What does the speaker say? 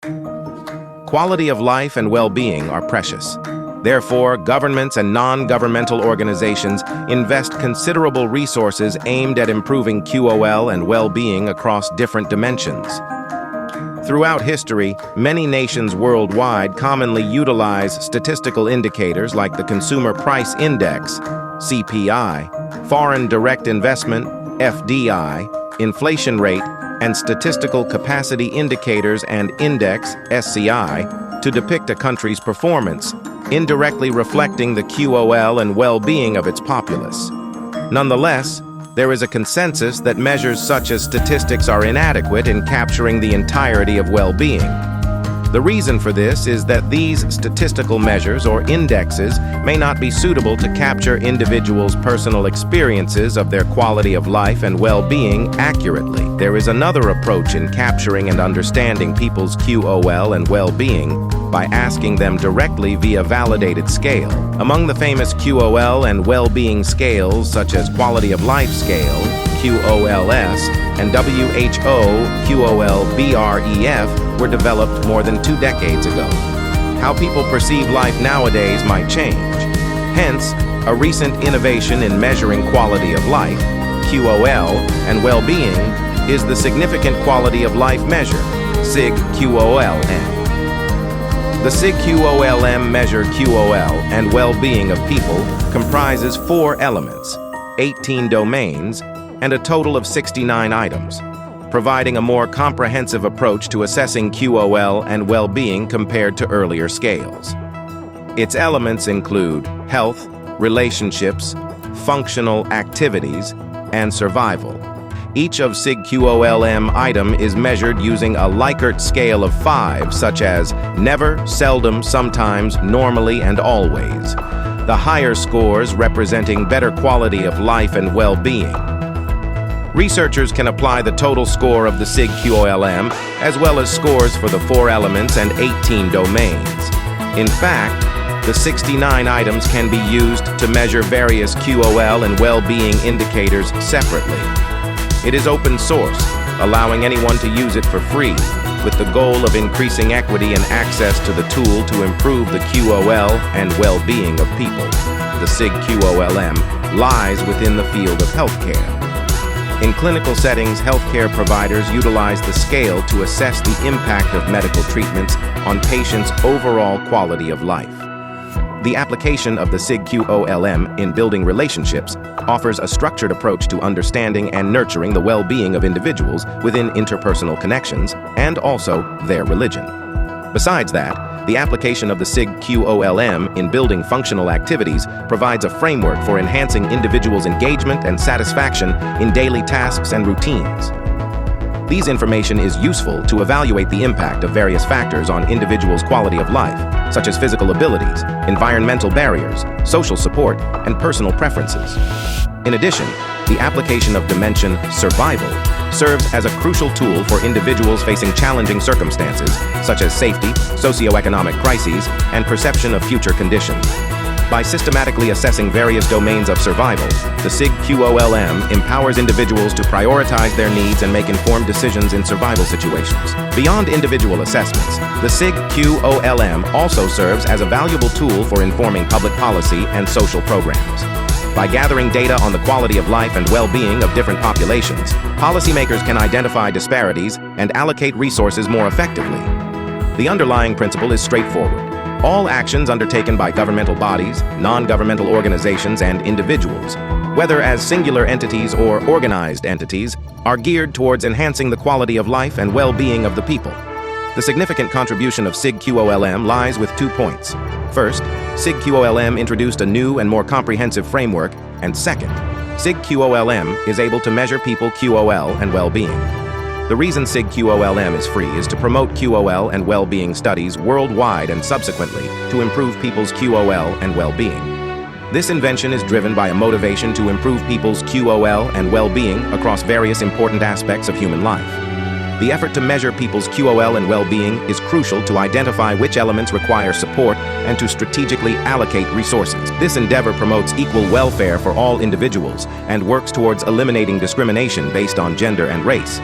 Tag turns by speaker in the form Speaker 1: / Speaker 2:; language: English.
Speaker 1: Quality of life and well-being are precious. Therefore, governments and non-governmental organizations invest considerable resources aimed at improving QOL and well-being across different dimensions. Throughout history, many nations worldwide commonly utilize statistical indicators like the Consumer Price Index, CPI, Foreign Direct Investment, FDI, inflation rate, and statistical capacity indicators and index, SCI, to depict a country's performance, indirectly reflecting the QOL and well-being of its populace. Nonetheless, there is a consensus that measures such as statistics are inadequate in capturing the entirety of well-being. The reason for this is that these statistical measures or indexes may not be suitable to capture individuals' personal experiences of their quality of life and well-being accurately. There is another approach in capturing and understanding people's QOL and well-being by asking them directly via validated scale. Among the famous QOL and well-being scales such as Quality of Life Scale, QOLS, and WHO QOL-BREF were developed more than 2 decades ago. How people perceive life nowadays might change. Hence, a recent innovation in measuring quality of life, QOL, and well-being is the Significant Quality of Life Measure, SigQOLM. The SigQOLM measure QOL and well-being of people comprises 4 elements, 18 domains, and a total of 69 items, providing a more comprehensive approach to assessing QOL and well-being compared to earlier scales. Its elements include health, relationships, functional activities, and survival. Each of SigQOLM item is measured using a Likert scale of 5, such as never, seldom, sometimes, normally, and always. The higher scores representing better quality of life and well-being. Researchers can apply the total score of the SigQOLM as well as scores for the 4 elements and 18 domains. In fact, the 69 items can be used to measure various QOL and well-being indicators separately. It is open source, allowing anyone to use it for free, with the goal of increasing equity and access to the tool to improve the QOL and well-being of people. The SigQOLM lies within the field of healthcare. In clinical settings, healthcare providers utilize the scale to assess the impact of medical treatments on patients' overall quality of life. The application of the SigQOLM in building relationships offers a structured approach to understanding and nurturing the well-being of individuals within interpersonal connections and also their religion. Besides that, the application of the SigQOLM in building functional activities provides a framework for enhancing individuals' engagement and satisfaction in daily tasks and routines. These information is useful to evaluate the impact of various factors on individuals' quality of life, such as physical abilities, environmental barriers, social support, and personal preferences. In addition, the application of dimension survival serves as a crucial tool for individuals facing challenging circumstances, such as safety, socioeconomic crises, and perception of future conditions. By systematically assessing various domains of survival, the SigQOLM empowers individuals to prioritize their needs and make informed decisions in survival situations. Beyond individual assessments, the SigQOLM also serves as a valuable tool for informing public policy and social programs. By gathering data on the quality of life and well-being of different populations, policymakers can identify disparities and allocate resources more effectively. The underlying principle is straightforward. All actions undertaken by governmental bodies, non-governmental organizations, and individuals, whether as singular entities or organized entities, are geared towards enhancing the quality of life and well-being of the people. The significant contribution of SigQOLM lies with 2 points. First, SigQOLM introduced a new and more comprehensive framework, and second, SigQOLM is able to measure people QOL and well-being. The reason SigQOLM is free is to promote QOL and well-being studies worldwide and subsequently to improve people's QOL and well-being. This invention is driven by a motivation to improve people's QOL and well-being across various important aspects of human life. The effort to measure people's QOL and well-being is crucial to identify which elements require support and to strategically allocate resources. This endeavor promotes equal welfare for all individuals and works towards eliminating discrimination based on gender and race.